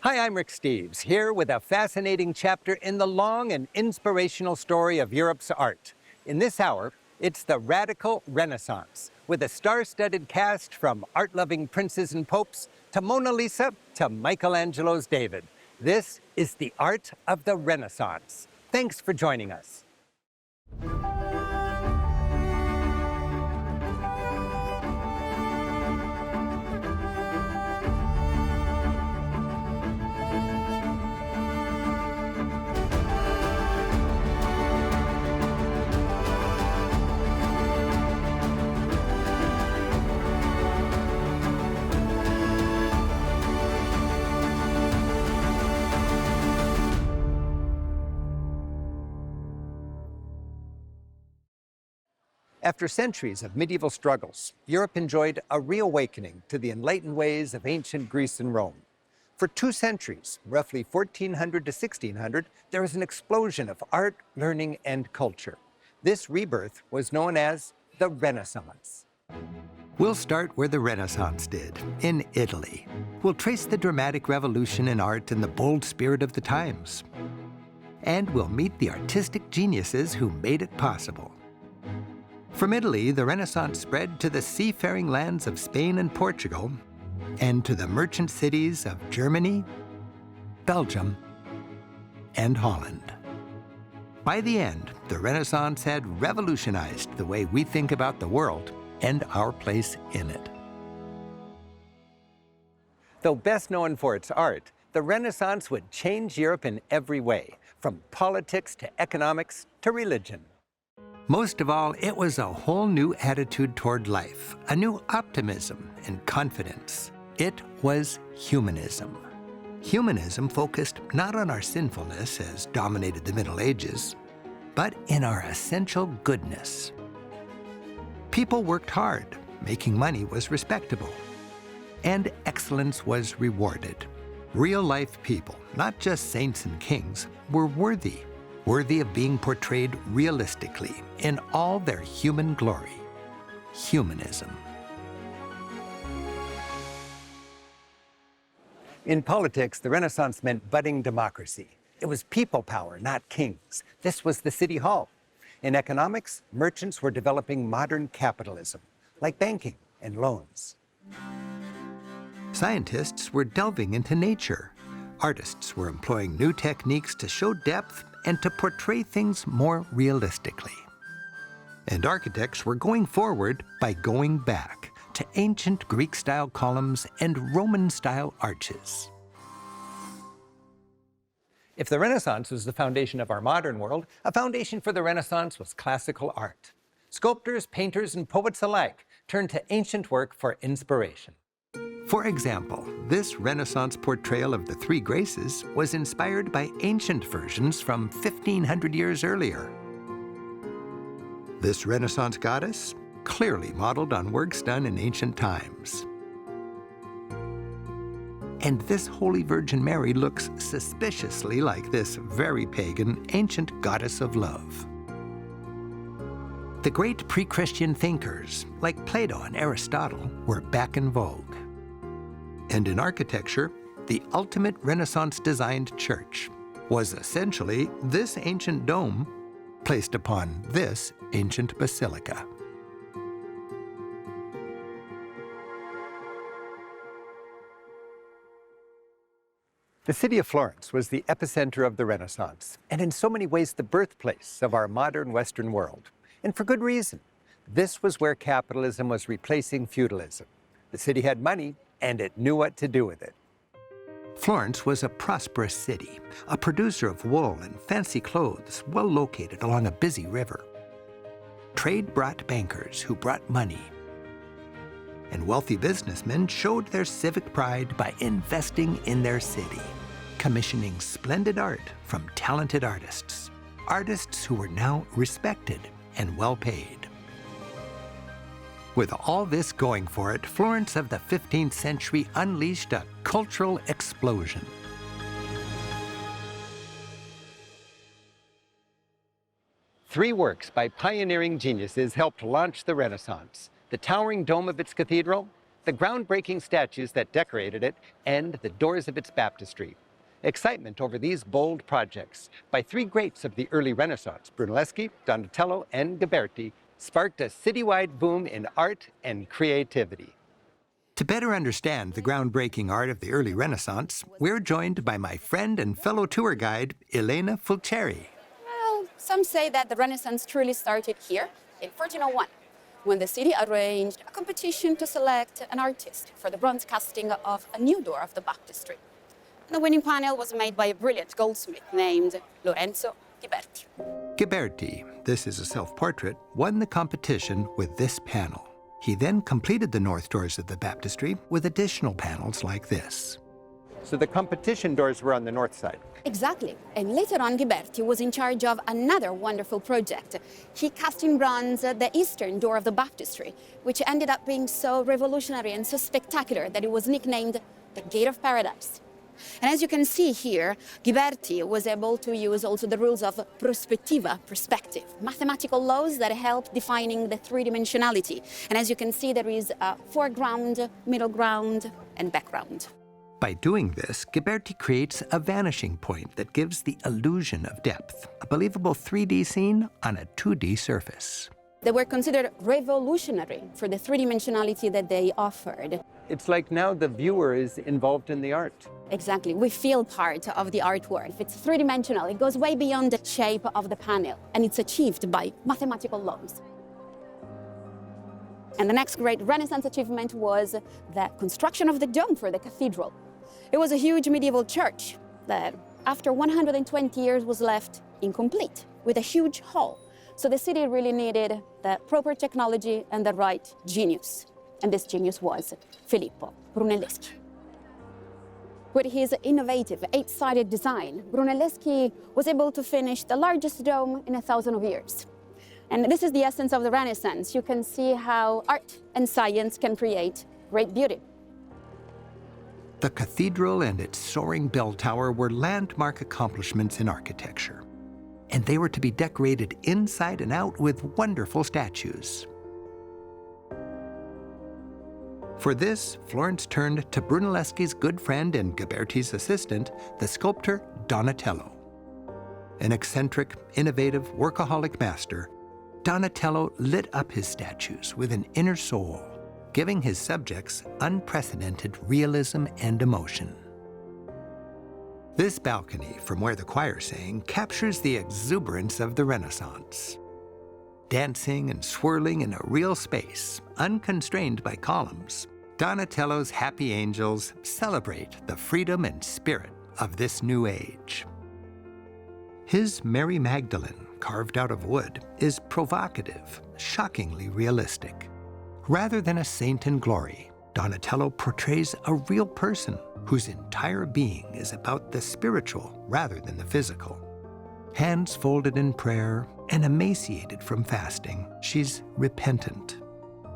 Hi, I'm Rick Steves, here with a fascinating chapter in the long and inspirational story of Europe's art. In this hour, it's the radical Renaissance, with a star-studded cast from art-loving princes and popes to Mona Lisa to Michelangelo's David. This is the art of the Renaissance. Thanks for joining us. After centuries of medieval struggles, Europe enjoyed a reawakening to the enlightened ways of ancient Greece and Rome. For 2 centuries, roughly 1400 to 1600, there was an explosion of art, learning, and culture. This rebirth was known as the Renaissance. We'll start where the Renaissance did, in Italy. We'll trace the dramatic revolution in art and the bold spirit of the times. And we'll meet the artistic geniuses who made it possible. From Italy, the Renaissance spread to the seafaring lands of Spain and Portugal, and to the merchant cities of Germany, Belgium, and Holland. By the end, the Renaissance had revolutionized the way we think about the world and our place in it. Though best known for its art, the Renaissance would change Europe in every way, from politics to economics to religion. Most of all, it was a whole new attitude toward life, a new optimism and confidence. It was humanism. Humanism focused not on our sinfulness, as dominated the Middle Ages, but in our essential goodness. People worked hard. Making money was respectable. And excellence was rewarded. Real-life people, not just saints and kings, were worthy of being portrayed realistically in all their human glory. Humanism. In politics, the Renaissance meant budding democracy. It was people power, not kings. This was the city hall. In economics, merchants were developing modern capitalism, like banking and loans. Scientists were delving into nature. Artists were employing new techniques to show depth and to portray things more realistically. And architects were going forward by going back to ancient Greek-style columns and Roman-style arches. If the Renaissance was the foundation of our modern world, a foundation for the Renaissance was classical art. Sculptors, painters, and poets alike turned to ancient work for inspiration. For example, this Renaissance portrayal of the Three Graces was inspired by ancient versions from 1,500 years earlier. This Renaissance goddess, clearly modeled on works done in ancient times. And this Holy Virgin Mary looks suspiciously like this very pagan ancient goddess of love. The great pre-Christian thinkers, like Plato and Aristotle, were back in vogue. And in architecture, the ultimate Renaissance-designed church was essentially this ancient dome placed upon this ancient basilica. The city of Florence was the epicenter of the Renaissance, and in so many ways the birthplace of our modern Western world. And for good reason. This was where capitalism was replacing feudalism. The city had money, and it knew what to do with it. Florence was a prosperous city, a producer of wool and fancy clothes, well located along a busy river. Trade brought bankers who brought money. And wealthy businessmen showed their civic pride by investing in their city, commissioning splendid art from talented artists, artists who were now respected and well paid. With all this going for it, Florence of the 15th century unleashed a cultural explosion. Three works by pioneering geniuses helped launch the Renaissance: the towering dome of its cathedral, the groundbreaking statues that decorated it, and the doors of its baptistry. Excitement over these bold projects by three greats of the early Renaissance, Brunelleschi, Donatello, and Ghiberti, sparked a citywide boom in art and creativity. To better understand the groundbreaking art of the early Renaissance, we're joined by my friend and fellow tour guide, Elena Fulcieri. Well, some say that the Renaissance truly started here in 1401, when the city arranged a competition to select an artist for the bronze casting of a new door of the baptistry. The winning panel was made by a brilliant goldsmith named Lorenzo Ghiberti. Ghiberti, this is a self-portrait, won the competition with this panel. He then completed the north doors of the baptistry with additional panels like this. So the competition doors were on the north side. Exactly. And later on, Ghiberti was in charge of another wonderful project. He cast in bronze the eastern door of the baptistry, which ended up being so revolutionary and so spectacular that it was nicknamed the Gate of Paradise. And as you can see here, Ghiberti was able to use also the rules of prospettiva, perspective, mathematical laws that help defining the three-dimensionality. And as you can see, there is a foreground, middle ground, and background. By doing this, Ghiberti creates a vanishing point that gives the illusion of depth, a believable 3D scene on a 2D surface. They were considered revolutionary for the three-dimensionality that they offered. It's like now the viewer is involved in the art. Exactly. We feel part of the artwork. If it's three-dimensional, it goes way beyond the shape of the panel, and it's achieved by mathematical laws. And the next great Renaissance achievement was the construction of the dome for the cathedral. It was a huge medieval church that, after 120 years, was left incomplete, with a huge hall. So the city really needed the proper technology and the right genius. And this genius was Filippo Brunelleschi. With his innovative 8-sided design, Brunelleschi was able to finish the largest dome in 1,000 years. And this is the essence of the Renaissance. You can see how art and science can create great beauty. The cathedral and its soaring bell tower were landmark accomplishments in architecture. And they were to be decorated inside and out with wonderful statues. For this, Florence turned to Brunelleschi's good friend and Ghiberti's assistant, the sculptor Donatello. An eccentric, innovative, workaholic master, Donatello lit up his statues with an inner soul, giving his subjects unprecedented realism and emotion. This balcony, from where the choir sang, captures the exuberance of the Renaissance. Dancing and swirling in a real space, unconstrained by columns, Donatello's happy angels celebrate the freedom and spirit of this new age. His Mary Magdalene, carved out of wood, is provocative, shockingly realistic. Rather than a saint in glory, Donatello portrays a real person whose entire being is about the spiritual rather than the physical. Hands folded in prayer and emaciated from fasting, she's repentant.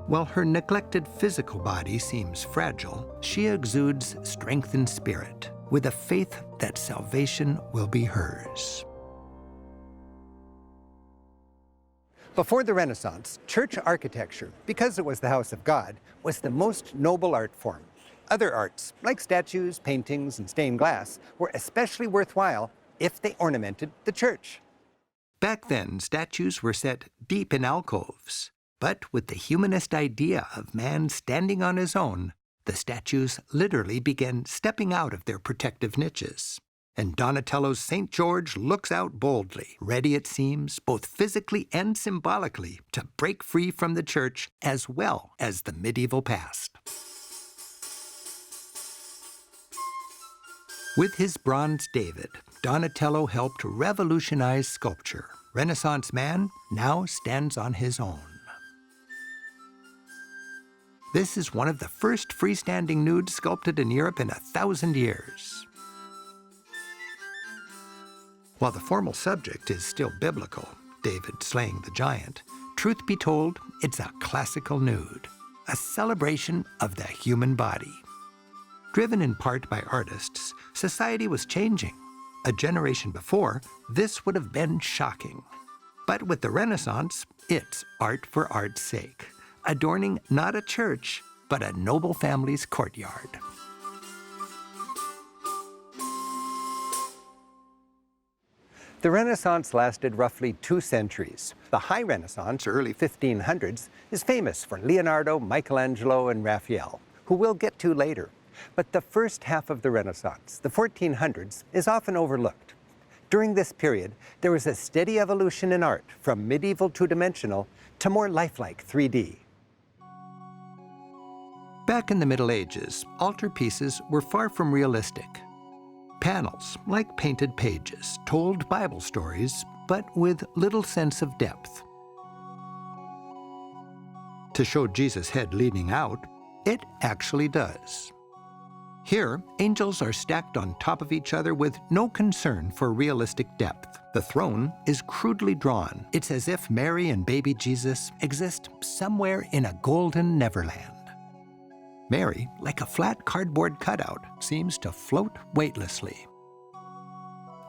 While her neglected physical body seems fragile, she exudes strength and spirit, with a faith that salvation will be hers. Before the Renaissance, church architecture, because it was the house of God, was the most noble art form. Other arts, like statues, paintings, and stained glass, were especially worthwhile if they ornamented the church. Back then, statues were set deep in alcoves. But with the humanist idea of man standing on his own, the statues literally began stepping out of their protective niches. And Donatello's St. George looks out boldly, ready, it seems, both physically and symbolically, to break free from the church as well as the medieval past. With his bronze David, Donatello helped revolutionize sculpture. Renaissance man now stands on his own. This is one of the first freestanding nudes sculpted in Europe in 1,000 years. While the formal subject is still biblical, David slaying the giant, truth be told, it's a classical nude, a celebration of the human body. Driven in part by artists, society was changing. A generation before, this would have been shocking. But with the Renaissance, it's art for art's sake, adorning not a church, but a noble family's courtyard. The Renaissance lasted roughly 2 centuries. The High Renaissance, early 1500s, is famous for Leonardo, Michelangelo, and Raphael, who we'll get to later. But the first half of the Renaissance, the 1400s, is often overlooked. During this period, there was a steady evolution in art from medieval two-dimensional to more lifelike 3D. Back in the Middle Ages, altarpieces were far from realistic. Panels, like painted pages, told Bible stories, but with little sense of depth. To show Jesus' head leaning out, it actually does. Here, angels are stacked on top of each other with no concern for realistic depth. The throne is crudely drawn. It's as if Mary and baby Jesus exist somewhere in a golden Neverland. Mary, like a flat cardboard cutout, seems to float weightlessly.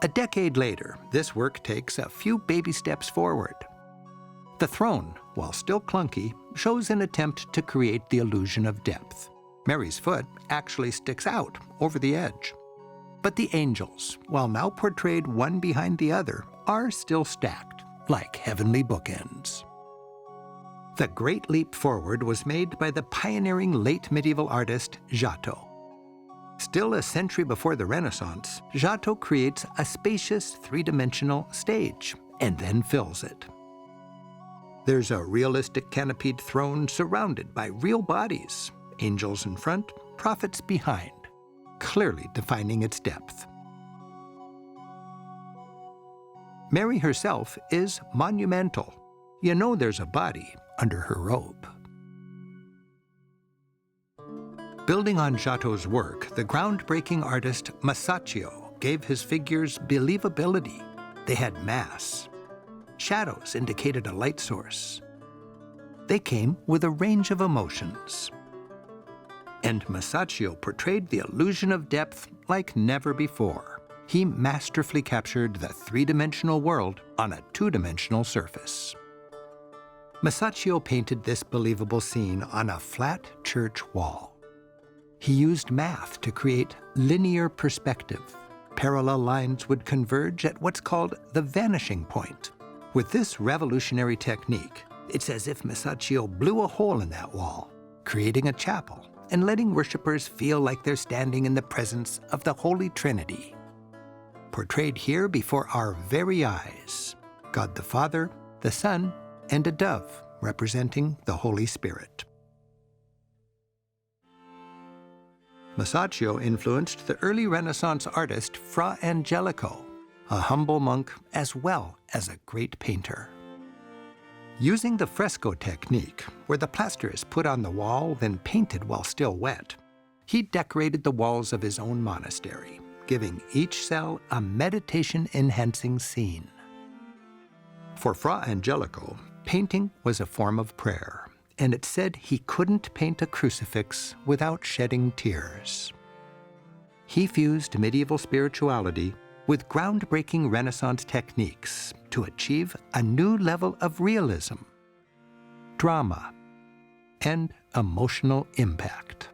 A decade later, this work takes a few baby steps forward. The throne, while still clunky, shows an attempt to create the illusion of depth. Mary's foot actually sticks out over the edge. But the angels, while now portrayed one behind the other, are still stacked, like heavenly bookends. The great leap forward was made by the pioneering late medieval artist Giotto. Still a century before the Renaissance, Giotto creates a spacious three-dimensional stage and then fills it. There's a realistic canopied throne surrounded by real bodies, angels in front, prophets behind, clearly defining its depth. Mary herself is monumental. You know there's a body under her robe. Building on Giotto's work, the groundbreaking artist Masaccio gave his figures believability. They had mass. Shadows indicated a light source. They came with a range of emotions. And Masaccio portrayed the illusion of depth like never before. He masterfully captured the three-dimensional world on a two-dimensional surface. Masaccio painted this believable scene on a flat church wall. He used math to create linear perspective. Parallel lines would converge at what's called the vanishing point. With this revolutionary technique, it's as if Masaccio blew a hole in that wall, creating a chapel and letting worshippers feel like they're standing in the presence of the Holy Trinity. Portrayed here before our very eyes, God the Father, the Son, and a dove representing the Holy Spirit. Masaccio influenced the early Renaissance artist Fra Angelico, a humble monk as well as a great painter. Using the fresco technique, where the plaster is put on the wall then painted while still wet, he decorated the walls of his own monastery, giving each cell a meditation-enhancing scene. For Fra Angelico, painting was a form of prayer, and it said he couldn't paint a crucifix without shedding tears. He fused medieval spirituality with groundbreaking Renaissance techniques to achieve a new level of realism, drama, and emotional impact.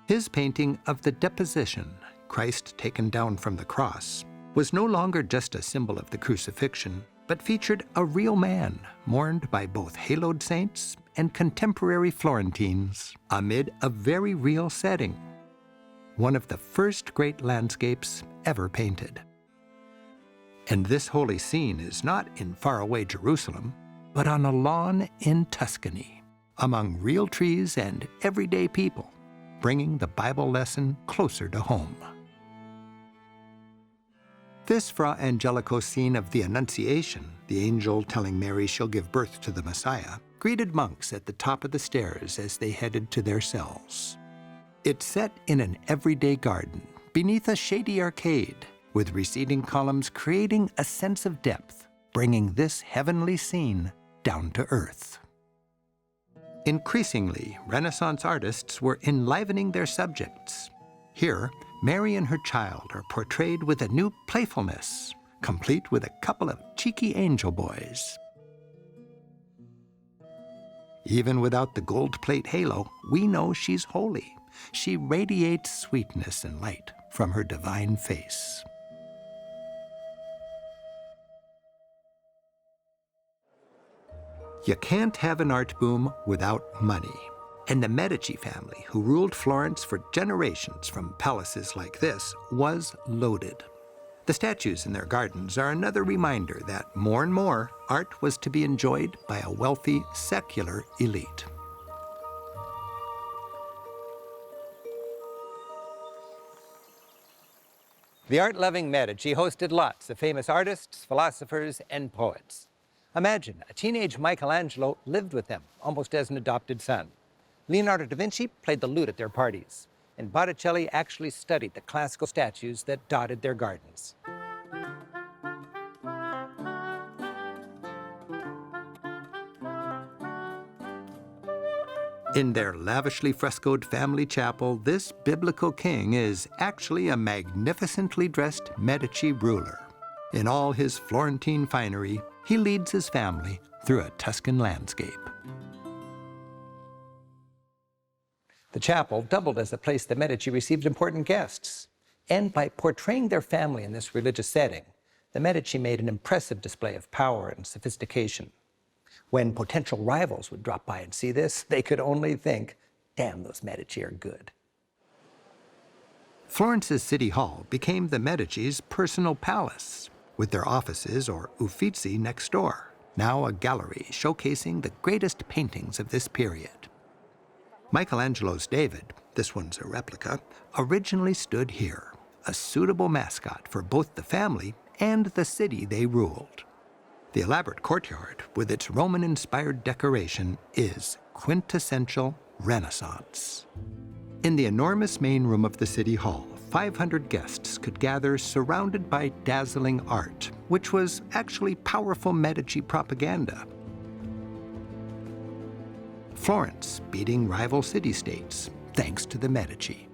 His painting of the Deposition, Christ taken down from the cross, was no longer just a symbol of the crucifixion, but featured a real man mourned by both haloed saints and contemporary Florentines amid a very real setting, one of the first great landscapes ever painted. And this holy scene is not in faraway Jerusalem, but on a lawn in Tuscany, among real trees and everyday people, bringing the Bible lesson closer to home. This Fra Angelico scene of the Annunciation, the angel telling Mary she'll give birth to the Messiah, greeted monks at the top of the stairs as they headed to their cells. It's set in an everyday garden, beneath a shady arcade, with receding columns creating a sense of depth, bringing this heavenly scene down to earth. Increasingly, Renaissance artists were enlivening their subjects. Here, Mary and her child are portrayed with a new playfulness, complete with a couple of cheeky angel boys. Even without the gold plate halo, we know she's holy. She radiates sweetness and light from her divine face. You can't have an art boom without money. And the Medici family, who ruled Florence for generations from palaces like this, was loaded. The statues in their gardens are another reminder that more and more art was to be enjoyed by a wealthy, secular elite. The art-loving Medici hosted lots of famous artists, philosophers, and poets. Imagine a teenage Michelangelo lived with them, almost as an adopted son. Leonardo da Vinci played the lute at their parties, and Botticelli actually studied the classical statues that dotted their gardens. In their lavishly frescoed family chapel, this biblical king is actually a magnificently dressed Medici ruler. In all his Florentine finery, he leads his family through a Tuscan landscape. The chapel doubled as a place the Medici received important guests. And by portraying their family in this religious setting, the Medici made an impressive display of power and sophistication. When potential rivals would drop by and see this, they could only think, damn, those Medici are good. Florence's City Hall became the Medici's personal palace, with their offices, or uffizi, next door, now a gallery showcasing the greatest paintings of this period. Michelangelo's David, this one's a replica, originally stood here, a suitable mascot for both the family and the city they ruled. The elaborate courtyard, with its Roman-inspired decoration, is quintessential Renaissance. In the enormous main room of the City Hall, 500 guests could gather surrounded by dazzling art, which was actually powerful Medici propaganda. Florence beating rival city-states, thanks to the Medici.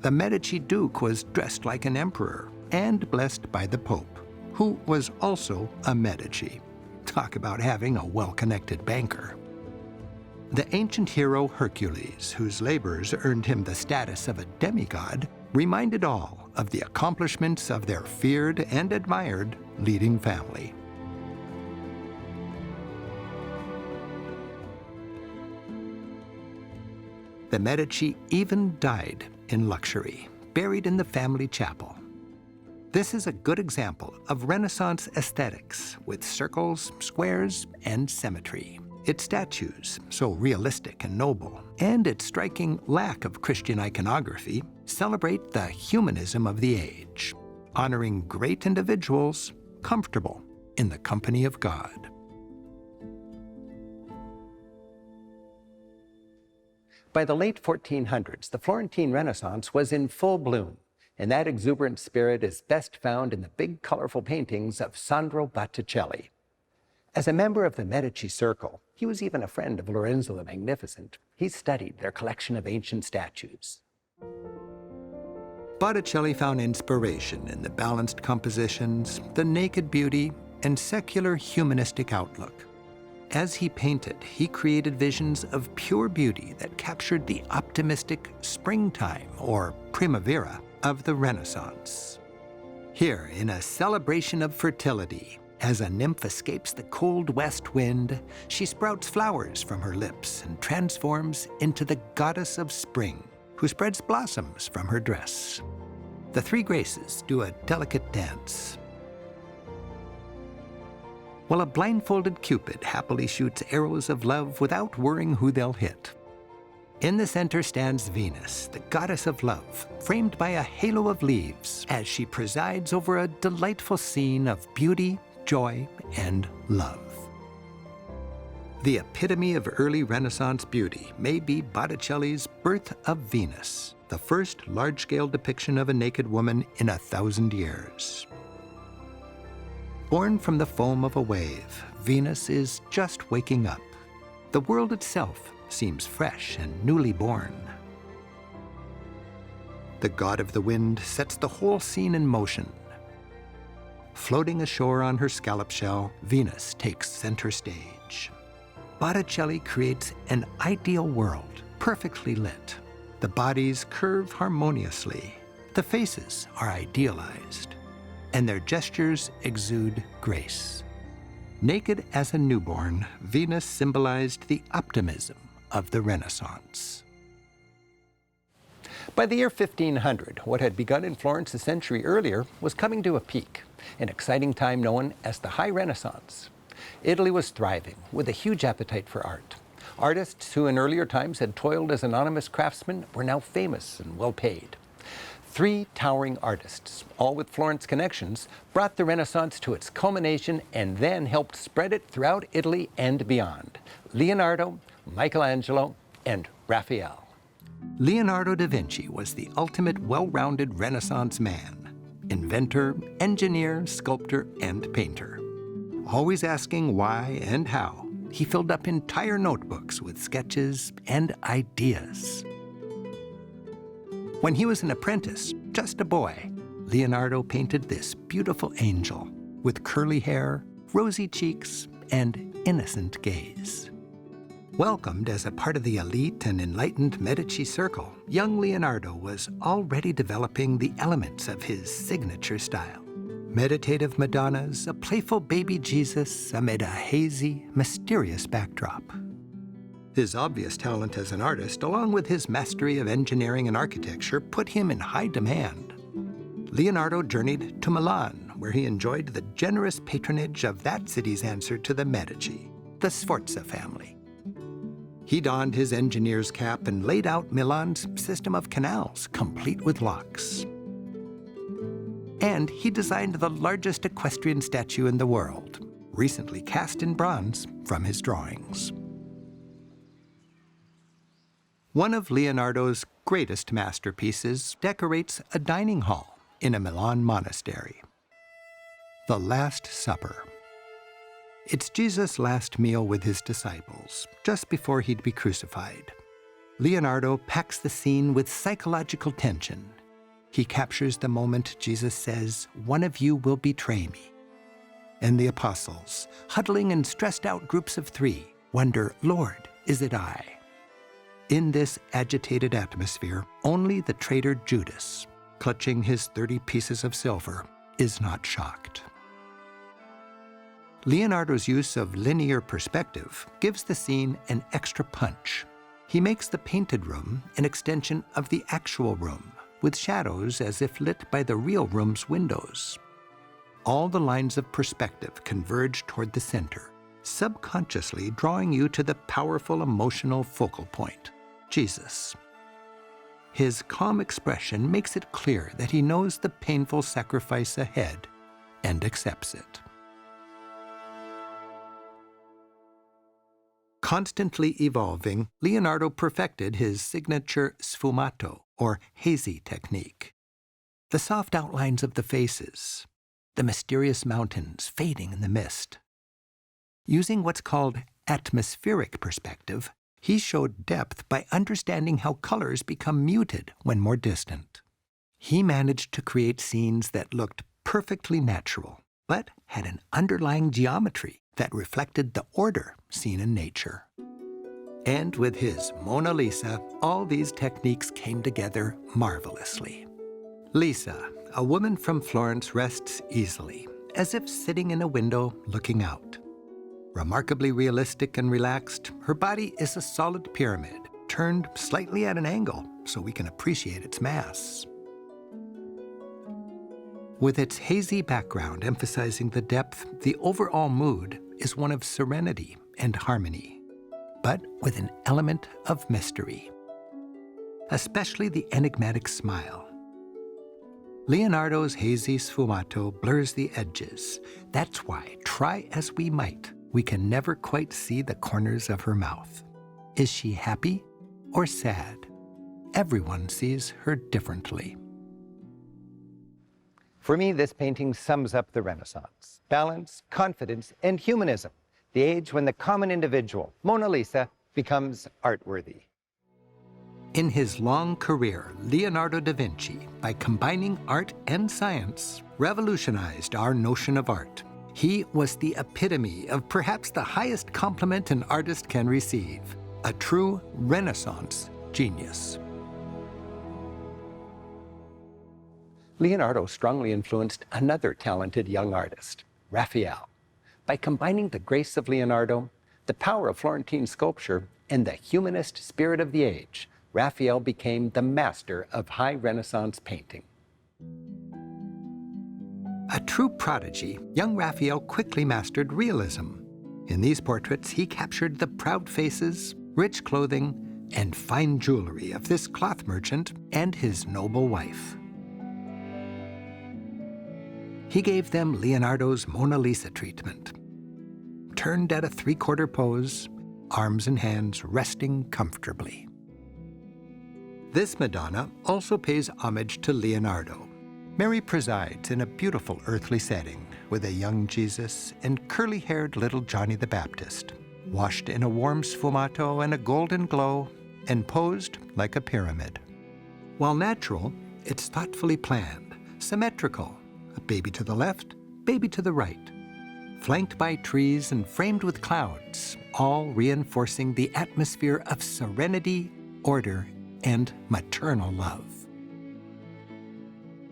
The Medici Duke was dressed like an emperor and blessed by the Pope, who was also a Medici. Talk about having a well-connected banker. The ancient hero Hercules, whose labors earned him the status of a demigod, reminded all of the accomplishments of their feared and admired leading family. The Medici even died in luxury, buried in the family chapel. This is a good example of Renaissance aesthetics with circles, squares, and symmetry. Its statues, so realistic and noble, and its striking lack of Christian iconography celebrate the humanism of the age, honoring great individuals comfortable in the company of God. By the late 1400s, the Florentine Renaissance was in full bloom, and that exuberant spirit is best found in the big, colorful paintings of Sandro Botticelli. As a member of the Medici circle, he was even a friend of Lorenzo the Magnificent. He studied their collection of ancient statues. Botticelli found inspiration in the balanced compositions, the naked beauty, and secular humanistic outlook. As he painted, he created visions of pure beauty that captured the optimistic springtime, or primavera, of the Renaissance. Here, in a celebration of fertility, as a nymph escapes the cold west wind, she sprouts flowers from her lips and transforms into the goddess of spring, who spreads blossoms from her dress. The three graces do a delicate dance, while a blindfolded Cupid happily shoots arrows of love without worrying who they'll hit. In the center stands Venus, the goddess of love, framed by a halo of leaves, as she presides over a delightful scene of beauty, joy, and love. The epitome of early Renaissance beauty may be Botticelli's Birth of Venus, the first large-scale depiction of a naked woman in 1,000 years. Born from the foam of a wave, Venus is just waking up. The world itself seems fresh and newly born. The god of the wind sets the whole scene in motion. Floating ashore on her scallop shell, Venus takes center stage. Botticelli creates an ideal world, perfectly lit. The bodies curve harmoniously. The faces are idealized, and their gestures exude grace. Naked as a newborn, Venus symbolized the optimism of the Renaissance. By the year 1500, what had begun in Florence a century earlier was coming to a peak, an exciting time known as the High Renaissance. Italy was thriving, with a huge appetite for art. Artists who in earlier times had toiled as anonymous craftsmen were now famous and well paid. 3 towering artists, all with Florence connections, brought the Renaissance to its culmination and then helped spread it throughout Italy and beyond: Leonardo, Michelangelo, and Raphael. Leonardo da Vinci was the ultimate well-rounded Renaissance man: inventor, engineer, sculptor, and painter. Always asking why and how, he filled up entire notebooks with sketches and ideas. When he was an apprentice, just a boy, Leonardo painted this beautiful angel with curly hair, rosy cheeks, and innocent gaze. Welcomed as a part of the elite and enlightened Medici circle, young Leonardo was already developing the elements of his signature style. Meditative Madonnas, a playful baby Jesus amid a hazy, mysterious backdrop. His obvious talent as an artist, along with his mastery of engineering and architecture, put him in high demand. Leonardo journeyed to Milan, where he enjoyed the generous patronage of that city's answer to the Medici, the Sforza family. He donned his engineer's cap and laid out Milan's system of canals, complete with locks. And he designed the largest equestrian statue in the world, recently cast in bronze from his drawings. One of Leonardo's greatest masterpieces decorates a dining hall in a Milan monastery. The Last Supper. It's Jesus' last meal with his disciples, just before he'd be crucified. Leonardo packs the scene with psychological tension. He captures the moment Jesus says, "One of you will betray me." And the apostles, huddling in stressed-out groups of 3, wonder, "Lord, is it I?" In this agitated atmosphere, only the traitor Judas, clutching his 30 pieces of silver, is not shocked. Leonardo's use of linear perspective gives the scene an extra punch. He makes the painted room an extension of the actual room, with shadows as if lit by the real room's windows. All the lines of perspective converge toward the center, subconsciously drawing you to the powerful emotional focal point: Jesus. His calm expression makes it clear that he knows the painful sacrifice ahead and accepts it. Constantly evolving, Leonardo perfected his signature sfumato, or hazy technique. The soft outlines of the faces, the mysterious mountains fading in the mist. Using what's called atmospheric perspective, he showed depth by understanding how colors become muted when more distant. He managed to create scenes that looked perfectly natural, but had an underlying geometry that reflected the order seen in nature. And with his Mona Lisa, all these techniques came together marvelously. Lisa, a woman from Florence, rests easily, as if sitting in a window looking out. Remarkably realistic and relaxed, her body is a solid pyramid, turned slightly at an angle so we can appreciate its mass. With its hazy background emphasizing the depth, the overall mood is one of serenity and harmony, but with an element of mystery, especially the enigmatic smile. Leonardo's hazy sfumato blurs the edges. That's why, try as we might, we can never quite see the corners of her mouth. Is she happy or sad? Everyone sees her differently. For me, this painting sums up the Renaissance: balance, confidence, and humanism, the age when the common individual, Mona Lisa, becomes art-worthy. In his long career, Leonardo da Vinci, by combining art and science, revolutionized our notion of art. He was the epitome of perhaps the highest compliment an artist can receive, a true Renaissance genius. Leonardo strongly influenced another talented young artist, Raphael. By combining the grace of Leonardo, the power of Florentine sculpture, and the humanist spirit of the age, Raphael became the master of high Renaissance painting. A true prodigy, young Raphael quickly mastered realism. In these portraits, he captured the proud faces, rich clothing, and fine jewelry of this cloth merchant and his noble wife. He gave them Leonardo's Mona Lisa treatment. Turned at a three-quarter pose, arms and hands resting comfortably. This Madonna also pays homage to Leonardo. Mary presides in a beautiful earthly setting with a young Jesus and curly-haired little Johnny the Baptist, washed in a warm sfumato and a golden glow and posed like a pyramid. While natural, it's thoughtfully planned, symmetrical, a baby to the left, baby to the right, flanked by trees and framed with clouds, all reinforcing the atmosphere of serenity, order, and maternal love.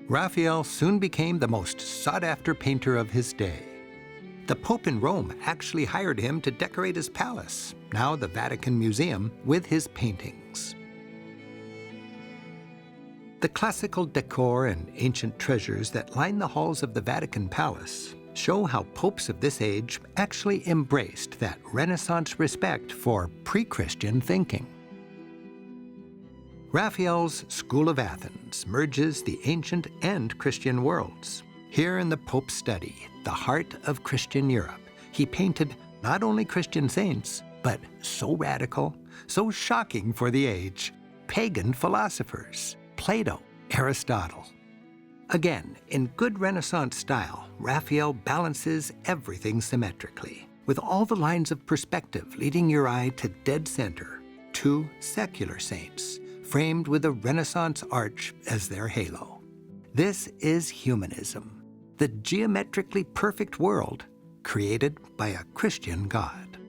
Raphael soon became the most sought-after painter of his day. The Pope in Rome actually hired him to decorate his palace, now the Vatican Museum, with his paintings. The classical decor and ancient treasures that line the halls of the Vatican Palace show how popes of this age actually embraced that Renaissance respect for pre-Christian thinking. Raphael's School of Athens merges the ancient and Christian worlds. Here in the Pope's study, the heart of Christian Europe, he painted not only Christian saints, but so radical, so shocking for the age, pagan philosophers, Plato, Aristotle. Again, in good Renaissance style, Raphael balances everything symmetrically, with all the lines of perspective leading your eye to dead center, two secular saints, framed with a Renaissance arch as their halo. This is humanism, the geometrically perfect world created by a Christian God.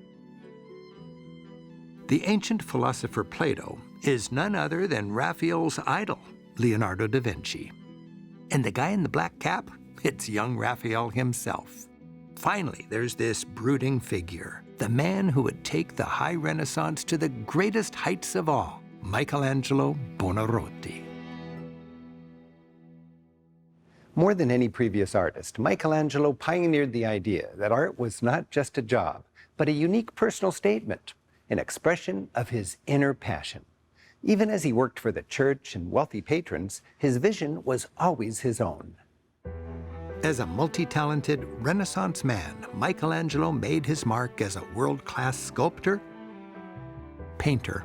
The ancient philosopher Plato is none other than Raphael's idol, Leonardo da Vinci. And the guy in the black cap, it's young Raphael himself. Finally, there's this brooding figure, the man who would take the high Renaissance to the greatest heights of all, Michelangelo Buonarroti. More than any previous artist, Michelangelo pioneered the idea that art was not just a job, but a unique personal statement, an expression of his inner passion. Even as he worked for the church and wealthy patrons, his vision was always his own. As a multi-talented Renaissance man, Michelangelo made his mark as a world-class sculptor, painter,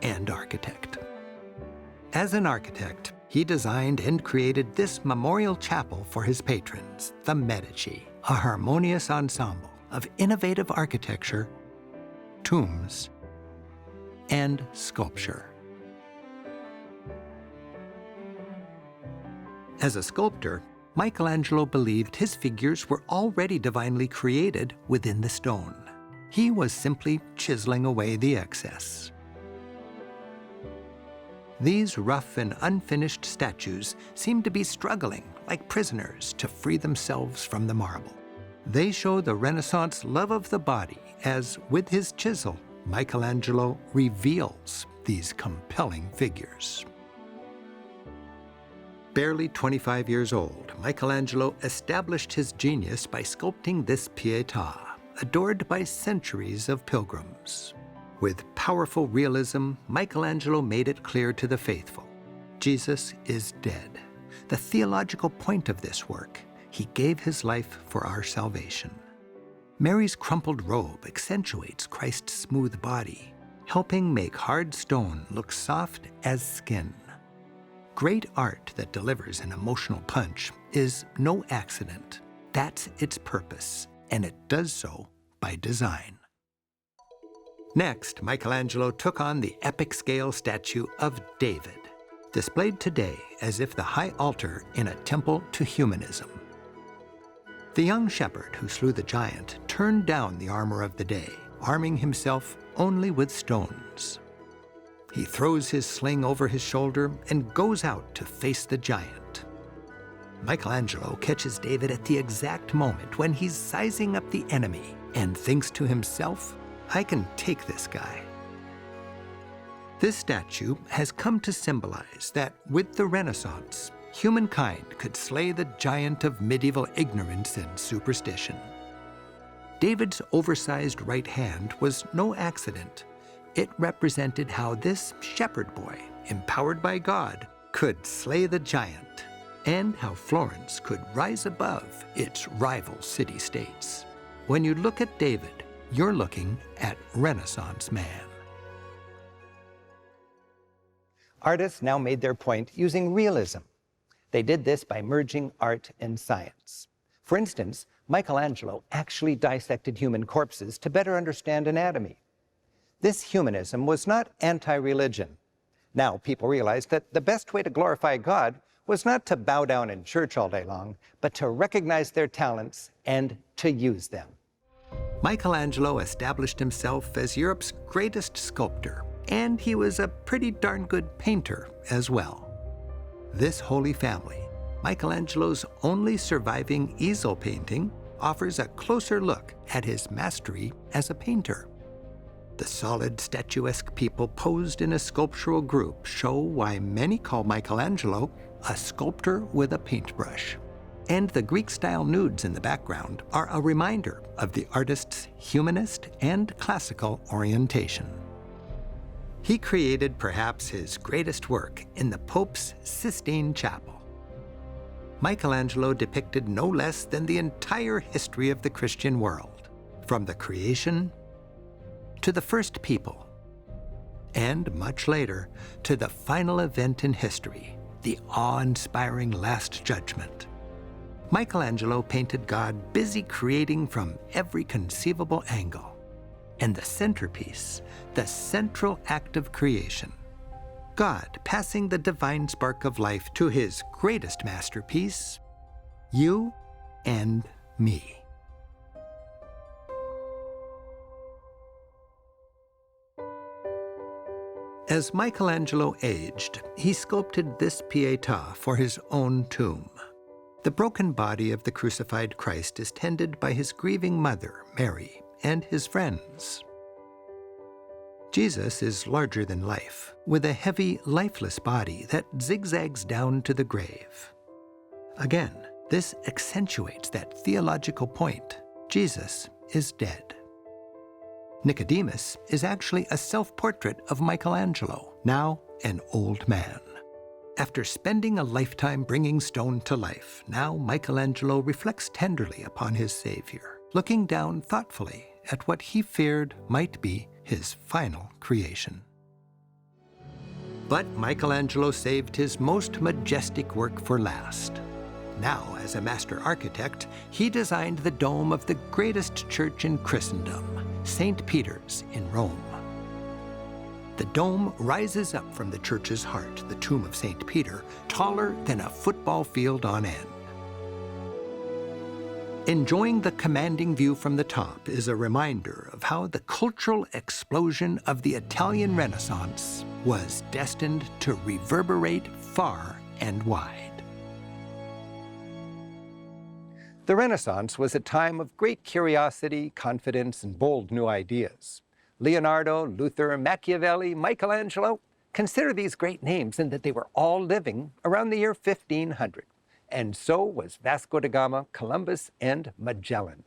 and architect. As an architect, he designed and created this memorial chapel for his patrons, the Medici, a harmonious ensemble of innovative architecture, tombs, and sculpture. As a sculptor, Michelangelo believed his figures were already divinely created within the stone. He was simply chiseling away the excess. These rough and unfinished statues seem to be struggling like prisoners to free themselves from the marble. They show the Renaissance love of the body as, with his chisel, Michelangelo reveals these compelling figures. Barely 25 years old, Michelangelo established his genius by sculpting this Pietà, adored by centuries of pilgrims. With powerful realism, Michelangelo made it clear to the faithful, Jesus is dead. The theological point of this work, he gave his life for our salvation. Mary's crumpled robe accentuates Christ's smooth body, helping make hard stone look soft as skin. Great art that delivers an emotional punch is no accident. That's its purpose, and it does so by design. Next, Michelangelo took on the epic-scale statue of David, displayed today as if the high altar in a temple to humanism. The young shepherd who slew the giant turned down the armor of the day, arming himself only with stones. He throws his sling over his shoulder and goes out to face the giant. Michelangelo catches David at the exact moment when he's sizing up the enemy and thinks to himself, "I can take this guy." This statue has come to symbolize that with the Renaissance, humankind could slay the giant of medieval ignorance and superstition. David's oversized right hand was no accident. It represented how this shepherd boy, empowered by God, could slay the giant, and how Florence could rise above its rival city-states. When you look at David, you're looking at Renaissance man. Artists now made their point using realism. They did this by merging art and science. For instance, Michelangelo actually dissected human corpses to better understand anatomy. This humanism was not anti-religion. Now people realized that the best way to glorify God was not to bow down in church all day long, but to recognize their talents and to use them. Michelangelo established himself as Europe's greatest sculptor, and he was a pretty darn good painter as well. This Holy Family, Michelangelo's only surviving easel painting, offers a closer look at his mastery as a painter. The solid, statuesque people posed in a sculptural group show why many call Michelangelo a sculptor with a paintbrush. And the Greek-style nudes in the background are a reminder of the artist's humanist and classical orientation. He created perhaps his greatest work in the Pope's Sistine Chapel. Michelangelo depicted no less than the entire history of the Christian world, from the creation to the first people, and much later, to the final event in history, the awe-inspiring Last Judgment. Michelangelo painted God busy creating from every conceivable angle. And the centerpiece, the central act of creation, God passing the divine spark of life to his greatest masterpiece, you and me. As Michelangelo aged, he sculpted this Pietà for his own tomb. The broken body of the crucified Christ is tended by his grieving mother, Mary, and his friends. Jesus is larger than life, with a heavy, lifeless body that zigzags down to the grave. Again, this accentuates that theological point: Jesus is dead. Nicodemus is actually a self-portrait of Michelangelo, now an old man. After spending a lifetime bringing stone to life, now Michelangelo reflects tenderly upon his Savior, looking down thoughtfully at what he feared might be his final creation. But Michelangelo saved his most majestic work for last. Now, as a master architect, he designed the dome of the greatest church in Christendom, St. Peter's in Rome. The dome rises up from the church's heart, the tomb of St. Peter, taller than a football field on end. Enjoying the commanding view from the top is a reminder of how the cultural explosion of the Italian Renaissance was destined to reverberate far and wide. The Renaissance was a time of great curiosity, confidence, and bold new ideas. Leonardo, Luther, Machiavelli, Michelangelo, consider these great names in that they were all living around the year 1500. And so was Vasco da Gama, Columbus, and Magellan.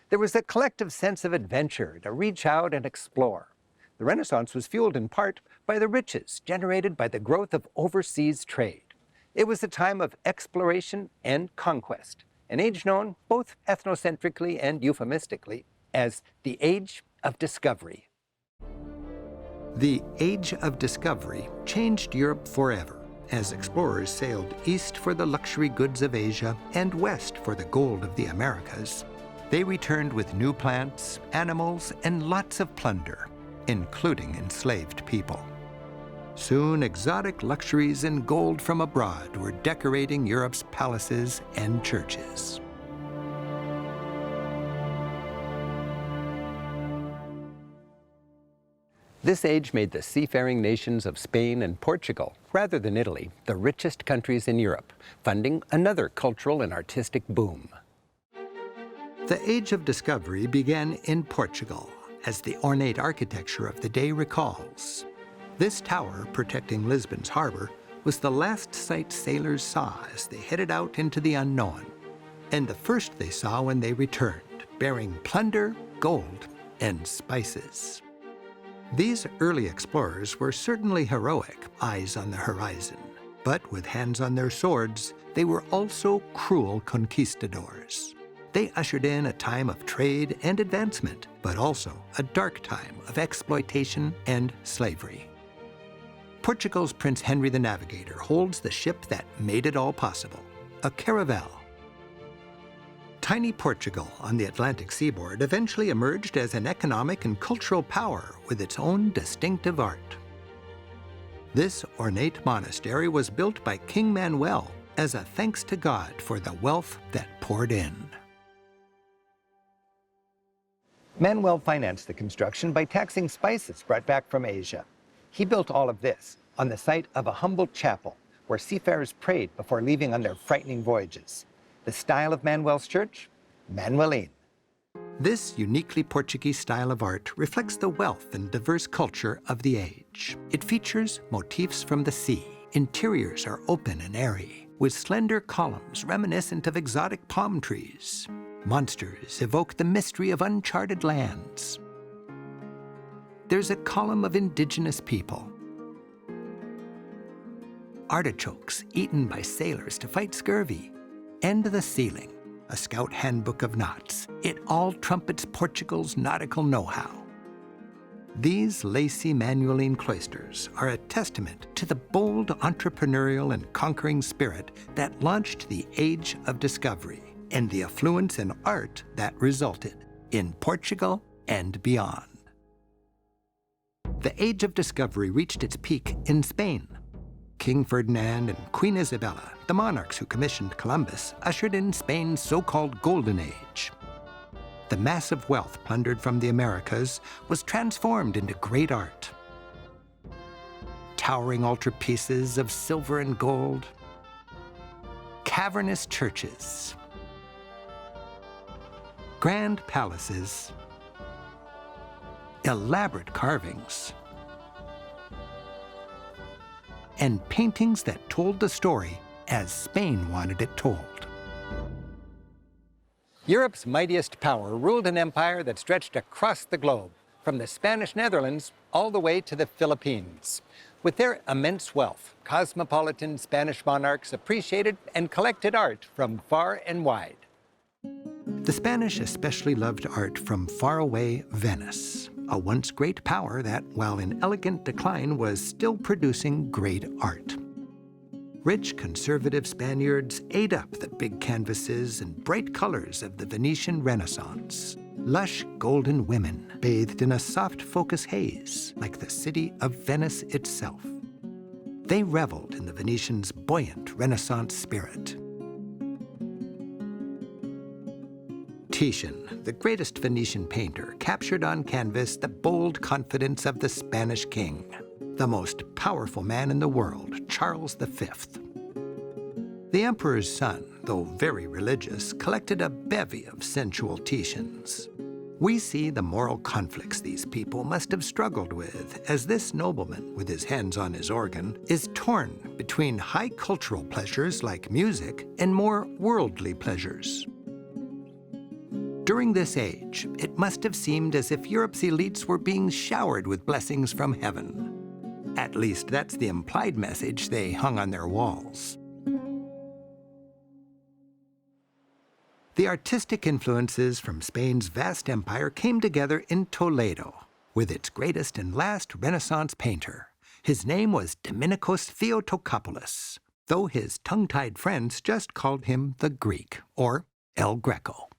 There was a collective sense of adventure to reach out and explore. The Renaissance was fueled in part by the riches generated by the growth of overseas trade. It was a time of exploration and conquest, an age known both ethnocentrically and euphemistically as the Age of Discovery. The Age of Discovery changed Europe forever, as explorers sailed east for the luxury goods of Asia and west for the gold of the Americas. They returned with new plants, animals, and lots of plunder, including enslaved people. Soon, exotic luxuries and gold from abroad were decorating Europe's palaces and churches. This age made the seafaring nations of Spain and Portugal, rather than Italy, the richest countries in Europe, funding another cultural and artistic boom. The Age of Discovery began in Portugal, as the ornate architecture of the day recalls. This tower, protecting Lisbon's harbor, was the last sight sailors saw as they headed out into the unknown, and the first they saw when they returned, bearing plunder, gold, and spices. These early explorers were certainly heroic, eyes on the horizon, but with hands on their swords, they were also cruel conquistadors. They ushered in a time of trade and advancement, but also a dark time of exploitation and slavery. Portugal's Prince Henry the Navigator holds the ship that made it all possible, a caravel. Tiny Portugal on the Atlantic seaboard eventually emerged as an economic and cultural power with its own distinctive art. This ornate monastery was built by King Manuel as a thanks to God for the wealth that poured in. Manuel financed the construction by taxing spices brought back from Asia. He built all of this on the site of a humble chapel where seafarers prayed before leaving on their frightening voyages. The style of Manuel's church? Manueline. This uniquely Portuguese style of art reflects the wealth and diverse culture of the age. It features motifs from the sea. Interiors are open and airy, with slender columns reminiscent of exotic palm trees. Monsters evoke the mystery of uncharted lands. There's a column of indigenous people. Artichokes eaten by sailors to fight scurvy. And the ceiling, a scout handbook of knots. It all trumpets Portugal's nautical know-how. These lacy Manueline cloisters are a testament to the bold entrepreneurial and conquering spirit that launched the Age of Discovery and the affluence in art that resulted in Portugal and beyond. The Age of Discovery reached its peak in Spain. King Ferdinand and Queen Isabella, the monarchs who commissioned Columbus, ushered in Spain's so-called Golden Age. The massive wealth plundered from the Americas was transformed into great art. Towering altarpieces of silver and gold, cavernous churches, grand palaces, elaborate carvings, and paintings that told the story as Spain wanted it told. Europe's mightiest power ruled an empire that stretched across the globe, from the Spanish Netherlands all the way to the Philippines. With their immense wealth, cosmopolitan Spanish monarchs appreciated and collected art from far and wide. The Spanish especially loved art from faraway Venice, a once great power that, while in elegant decline, was still producing great art. Rich conservative Spaniards ate up the big canvases and bright colors of the Venetian Renaissance. Lush golden women bathed in a soft focus haze, like the city of Venice itself. They reveled in the Venetians' buoyant Renaissance spirit. Titian, the greatest Venetian painter, captured on canvas the bold confidence of the Spanish king, the most powerful man in the world, Charles V. The emperor's son, though very religious, collected a bevy of sensual Titians. We see the moral conflicts these people must have struggled with, as this nobleman, with his hands on his organ, is torn between high cultural pleasures like music and more worldly pleasures. During this age, it must have seemed as if Europe's elites were being showered with blessings from heaven. At least that's the implied message they hung on their walls. The artistic influences from Spain's vast empire came together in Toledo, with its greatest and last Renaissance painter. His name was Dominicos Theotokopoulos, though his tongue-tied friends just called him the Greek, or El Greco.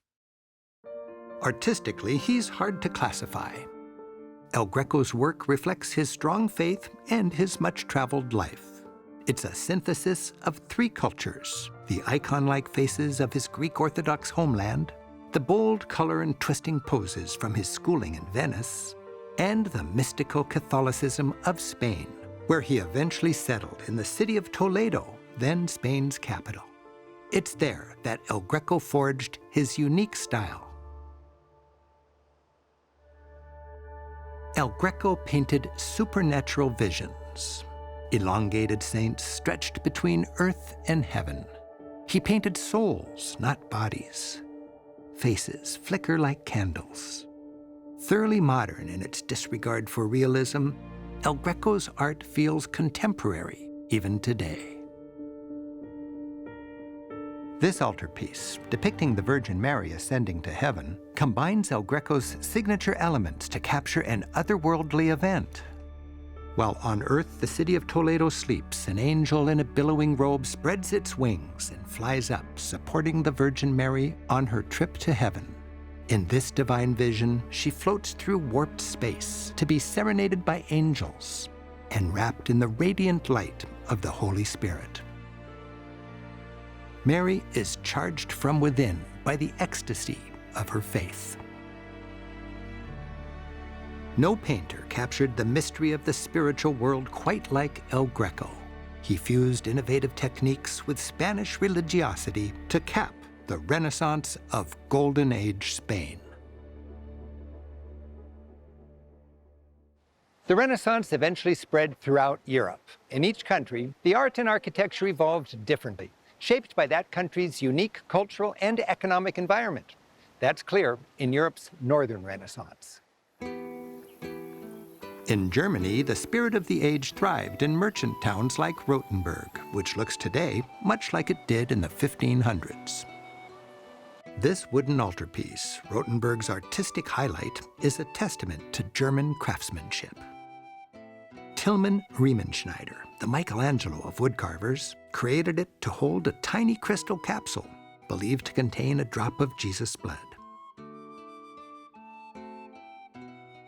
Artistically, he's hard to classify. El Greco's work reflects his strong faith and his much-traveled life. It's a synthesis of three cultures: the icon-like faces of his Greek Orthodox homeland, the bold color and twisting poses from his schooling in Venice, and the mystical Catholicism of Spain, where he eventually settled in the city of Toledo, then Spain's capital. It's there that El Greco forged his unique style. El Greco painted supernatural visions, elongated saints stretched between earth and heaven. He painted souls, not bodies. Faces flicker like candles. Thoroughly modern in its disregard for realism, El Greco's art feels contemporary even today. This altarpiece, depicting the Virgin Mary ascending to heaven, combines El Greco's signature elements to capture an otherworldly event. While on earth the city of Toledo sleeps, an angel in a billowing robe spreads its wings and flies up, supporting the Virgin Mary on her trip to heaven. In this divine vision, she floats through warped space to be serenaded by angels and wrapped in the radiant light of the Holy Spirit. Mary is charged from within by the ecstasy of her faith. No painter captured the mystery of the spiritual world quite like El Greco. He fused innovative techniques with Spanish religiosity to cap the Renaissance of Golden Age Spain. The Renaissance eventually spread throughout Europe. In each country, the art and architecture evolved differently, shaped by that country's unique cultural and economic environment. That's clear in Europe's Northern Renaissance. In Germany, the spirit of the age thrived in merchant towns like Rothenburg, which looks today much like it did in the 1500s. This wooden altarpiece, Rothenburg's artistic highlight, is a testament to German craftsmanship. Tillmann Riemenschneider, the Michelangelo of woodcarvers, created it to hold a tiny crystal capsule believed to contain a drop of Jesus' blood.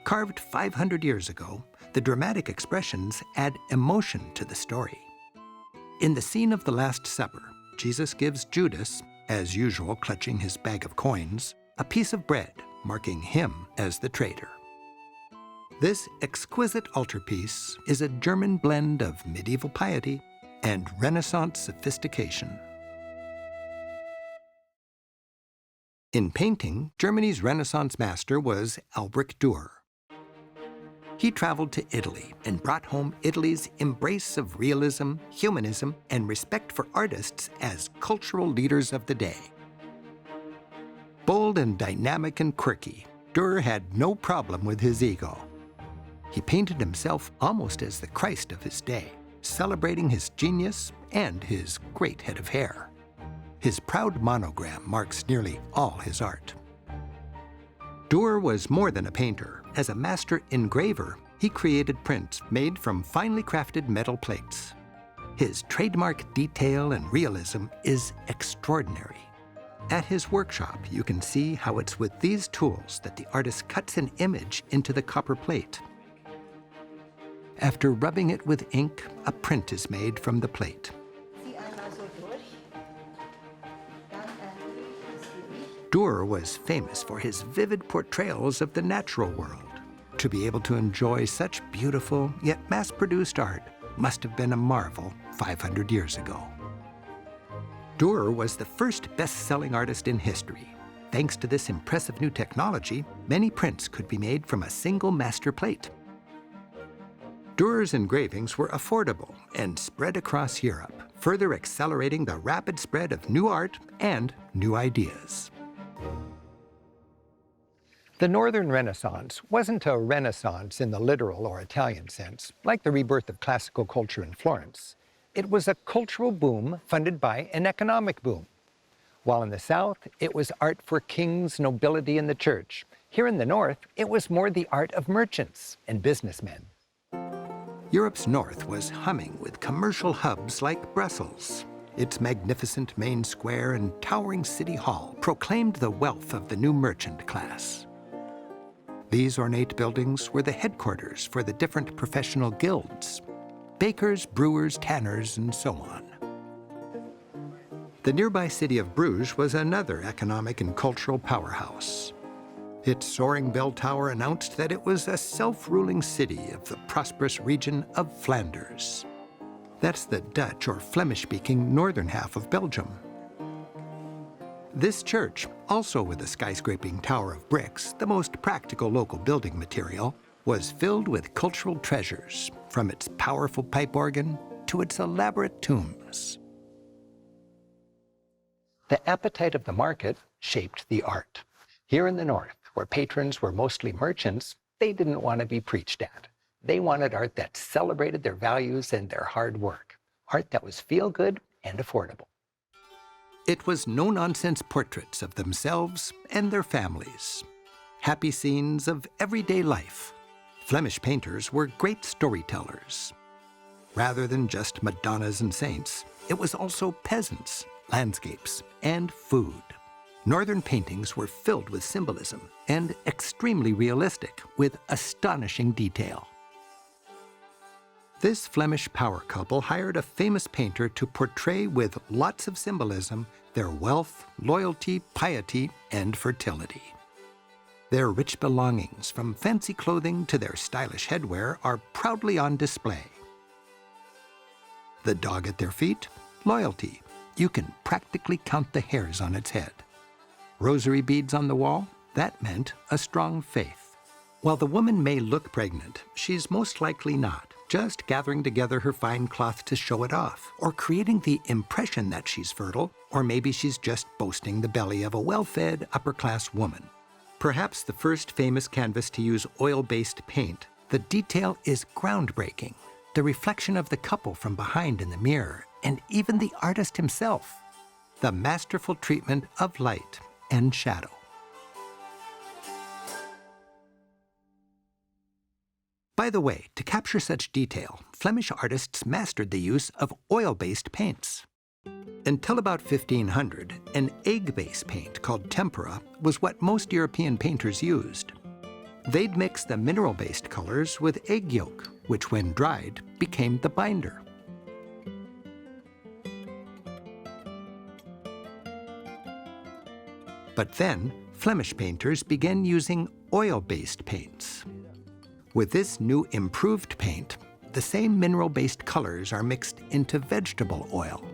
Carved 500 years ago, the dramatic expressions add emotion to the story. In the scene of the Last Supper, Jesus gives Judas, as usual clutching his bag of coins, a piece of bread, marking him as the traitor. This exquisite altarpiece is a German blend of medieval piety and Renaissance sophistication. In painting, Germany's Renaissance master was Albrecht Dürer. He traveled to Italy and brought home Italy's embrace of realism, humanism, and respect for artists as cultural leaders of the day. Bold and dynamic and quirky, Dürer had no problem with his ego. He painted himself almost as the Christ of his day, celebrating his genius and his great head of hair. His proud monogram marks nearly all his art. Dürer was more than a painter. As a master engraver, he created prints made from finely crafted metal plates. His trademark detail and realism is extraordinary. At his workshop, you can see how it's with these tools that the artist cuts an image into the copper plate. After rubbing it with ink, a print is made from the plate. Dürer was famous for his vivid portrayals of the natural world. To be able to enjoy such beautiful yet mass-produced art must have been a marvel 500 years ago. Dürer was the first best-selling artist in history. Thanks to this impressive new technology, many prints could be made from a single master plate. Dürer's engravings were affordable and spread across Europe, further accelerating the rapid spread of new art and new ideas. The Northern Renaissance wasn't a renaissance in the literal or Italian sense, like the rebirth of classical culture in Florence. It was a cultural boom funded by an economic boom. While in the South, it was art for kings, nobility, and the church. Here in the North, it was more the art of merchants and businessmen. Europe's north was humming with commercial hubs like Brussels. Its magnificent main square and towering city hall proclaimed the wealth of the new merchant class. These ornate buildings were the headquarters for the different professional guilds: bakers, brewers, tanners, and so on. The nearby city of Bruges was another economic and cultural powerhouse. Its soaring bell tower announced that it was a self-ruling city of the prosperous region of Flanders. That's the Dutch or Flemish-speaking northern half of Belgium. This church, also with a skyscraping tower of bricks, the most practical local building material, was filled with cultural treasures, from its powerful pipe organ to its elaborate tombs. The appetite of the market shaped the art. Here in the north, where patrons were mostly merchants, they didn't want to be preached at. They wanted art that celebrated their values and their hard work, art that was feel-good and affordable. It was no-nonsense portraits of themselves and their families, happy scenes of everyday life. Flemish painters were great storytellers. Rather than just Madonnas and saints, it was also peasants, landscapes, and food. Northern paintings were filled with symbolism and extremely realistic, with astonishing detail. This Flemish power couple hired a famous painter to portray with lots of symbolism their wealth, loyalty, piety, and fertility. Their rich belongings, from fancy clothing to their stylish headwear, are proudly on display. The dog at their feet? Loyalty. You can practically count the hairs on its head. Rosary beads on the wall? That meant a strong faith. While the woman may look pregnant, she's most likely not, just gathering together her fine cloth to show it off, or creating the impression that she's fertile, or maybe she's just boasting the belly of a well-fed, upper-class woman. Perhaps the first famous canvas to use oil-based paint, the detail is groundbreaking. The reflection of the couple from behind in the mirror, and even the artist himself. The masterful treatment of light and shadow. By the way, to capture such detail, Flemish artists mastered the use of oil-based paints. Until about 1500, an egg-based paint called tempera was what most European painters used. They'd mix the mineral-based colors with egg yolk, which when dried became the binder. But then, Flemish painters began using oil-based paints. With this new improved paint, the same mineral-based colors are mixed into vegetable oil.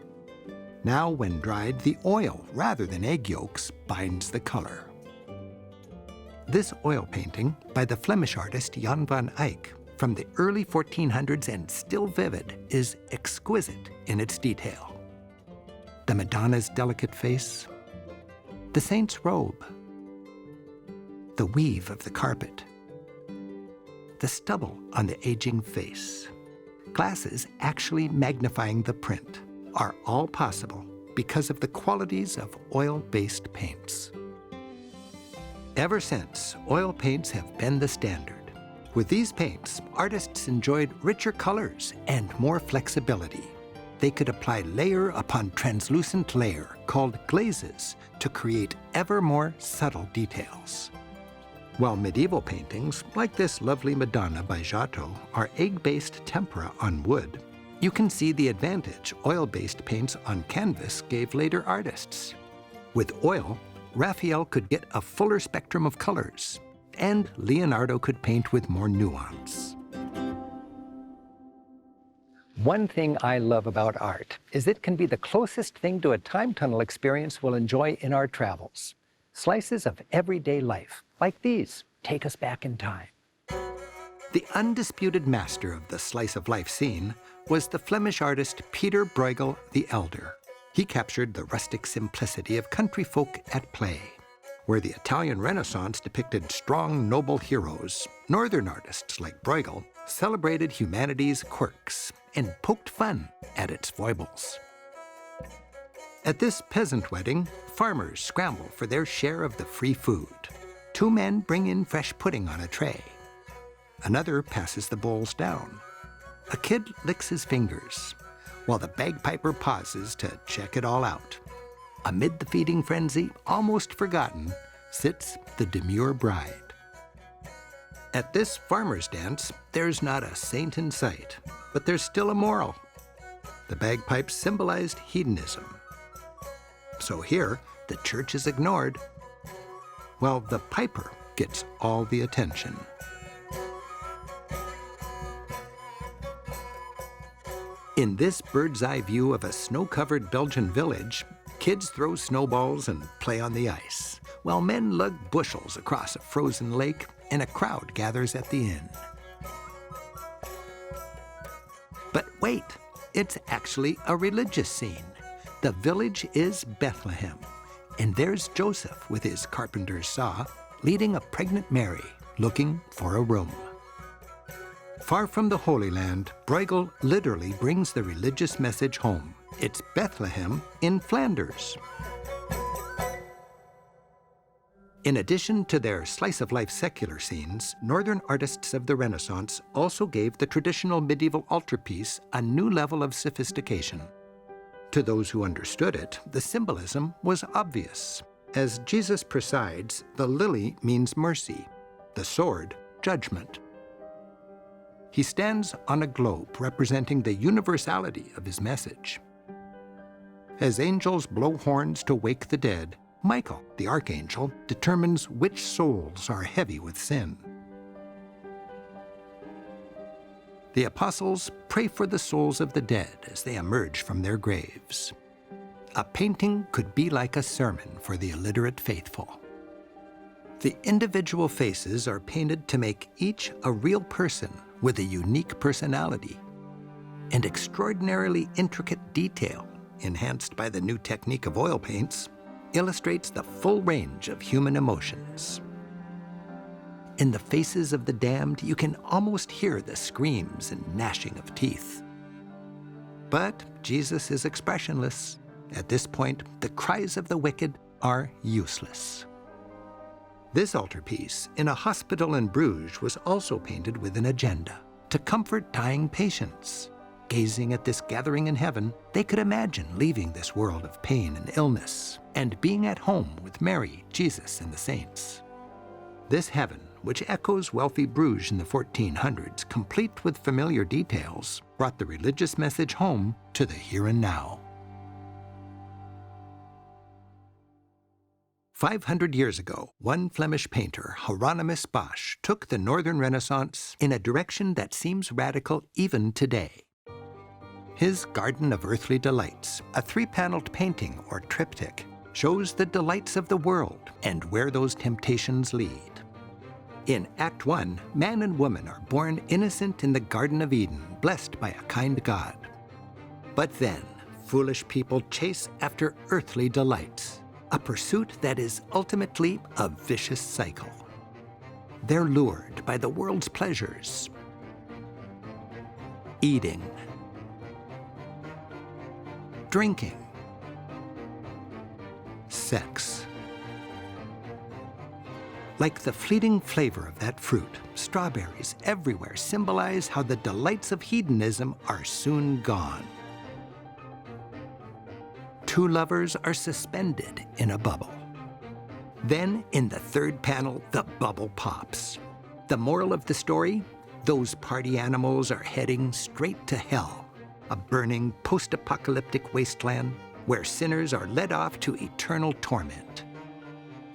Now, when dried, the oil, rather than egg yolks, binds the color. This oil painting, by the Flemish artist Jan van Eyck, from the early 1400s and still vivid, is exquisite in its detail. The Madonna's delicate face, the saint's robe, the weave of the carpet, the stubble on the aging face. Glasses actually magnifying the print are all possible because of the qualities of oil-based paints. Ever since, oil paints have been the standard. With these paints, artists enjoyed richer colors and more flexibility. They could apply layer upon translucent layer, called glazes, to create ever more subtle details. While medieval paintings, like this lovely Madonna by Giotto, are egg-based tempera on wood, you can see the advantage oil-based paints on canvas gave later artists. With oil, Raphael could get a fuller spectrum of colors, and Leonardo could paint with more nuance. One thing I love about art is it can be the closest thing to a time tunnel experience we'll enjoy in our travels. Slices of everyday life, like these, take us back in time. The undisputed master of the slice of life scene was the Flemish artist Peter Bruegel the Elder. He captured the rustic simplicity of country folk at play. Where the Italian Renaissance depicted strong, noble heroes, Northern artists like Bruegel celebrated humanity's quirks and poked fun at its foibles. At this peasant wedding, farmers scramble for their share of the free food. Two men bring in fresh pudding on a tray. Another passes the bowls down. A kid licks his fingers, while the bagpiper pauses to check it all out. Amid the feeding frenzy, almost forgotten, sits the demure bride. At this farmer's dance, there's not a saint in sight, but there's still a moral. The bagpipes symbolized hedonism. So here, the church is ignored, while the piper gets all the attention. In this bird's-eye view of a snow-covered Belgian village, kids throw snowballs and play on the ice, while men lug bushels across a frozen lake and a crowd gathers at the inn. But wait, it's actually a religious scene. The village is Bethlehem, and there's Joseph with his carpenter's saw, leading a pregnant Mary, looking for a room. Far from the Holy Land, Bruegel literally brings the religious message home. It's Bethlehem in Flanders. In addition to their slice-of-life secular scenes, Northern artists of the Renaissance also gave the traditional medieval altarpiece a new level of sophistication. To those who understood it, the symbolism was obvious. As Jesus presides, the lily means mercy, the sword, judgment. He stands on a globe representing the universality of his message. As angels blow horns to wake the dead, Michael, the archangel, determines which souls are heavy with sin. The apostles pray for the souls of the dead as they emerge from their graves. A painting could be like a sermon for the illiterate faithful. The individual faces are painted to make each a real person with a unique personality. And extraordinarily intricate detail, enhanced by the new technique of oil paints, illustrates the full range of human emotions. In the faces of the damned, you can almost hear the screams and gnashing of teeth. But Jesus is expressionless. At this point, the cries of the wicked are useless. This altarpiece in a hospital in Bruges was also painted with an agenda: to comfort dying patients. Gazing at this gathering in heaven, they could imagine leaving this world of pain and illness and being at home with Mary, Jesus, and the saints. This heaven, which echoes wealthy Bruges in the 1400s, complete with familiar details, brought the religious message home to the here and now. 500 years ago, one Flemish painter, Hieronymus Bosch, took the Northern Renaissance in a direction that seems radical even today. His Garden of Earthly Delights, a 3-paneled painting or triptych, shows the delights of the world and where those temptations lead. In Act 1, man and woman are born innocent in the Garden of Eden, blessed by a kind God. But then, foolish people chase after earthly delights, a pursuit that is ultimately a vicious cycle. They're lured by the world's pleasures. Eating, drinking, sex. Like the fleeting flavor of that fruit, strawberries everywhere symbolize how the delights of hedonism are soon gone. Two lovers are suspended in a bubble. Then, in the 3rd panel, the bubble pops. The moral of the story? Those party animals are heading straight to hell, a burning post-apocalyptic wasteland where sinners are led off to eternal torment.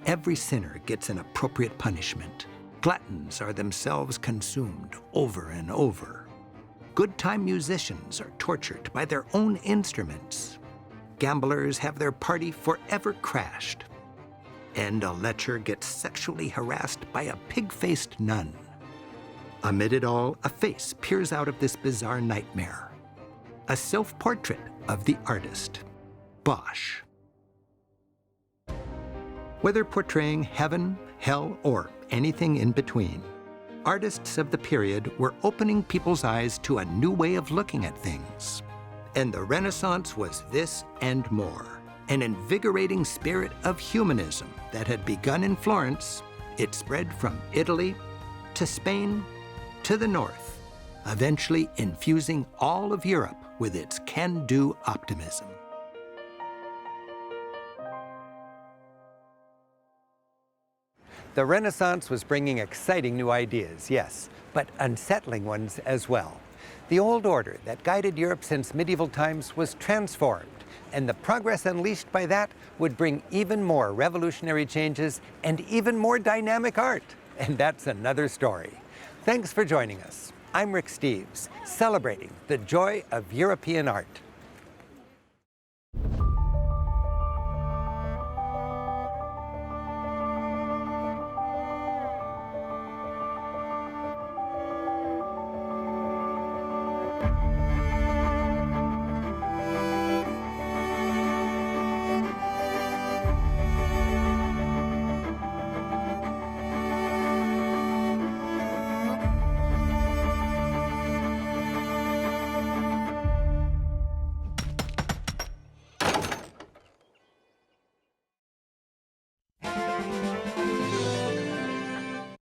Every sinner gets an appropriate punishment. Gluttons are themselves consumed over and over. Good-time musicians are tortured by their own instruments. Gamblers have their party forever crashed. And a lecher gets sexually harassed by a pig-faced nun. Amid it all, a face peers out of this bizarre nightmare. A self-portrait of the artist, Bosch. Whether portraying heaven, hell, or anything in between, artists of the period were opening people's eyes to a new way of looking at things. And the Renaissance was this and more. An invigorating spirit of humanism that had begun in Florence. It spread from Italy to Spain to the north, eventually infusing all of Europe with its can-do optimism. The Renaissance was bringing exciting new ideas, yes, but unsettling ones as well. The old order that guided Europe since medieval times was transformed, And the progress unleashed by that would bring even more revolutionary changes and even more dynamic art. And that's another story. Thanks for joining us. I'm Rick Steves, celebrating the joy of European art.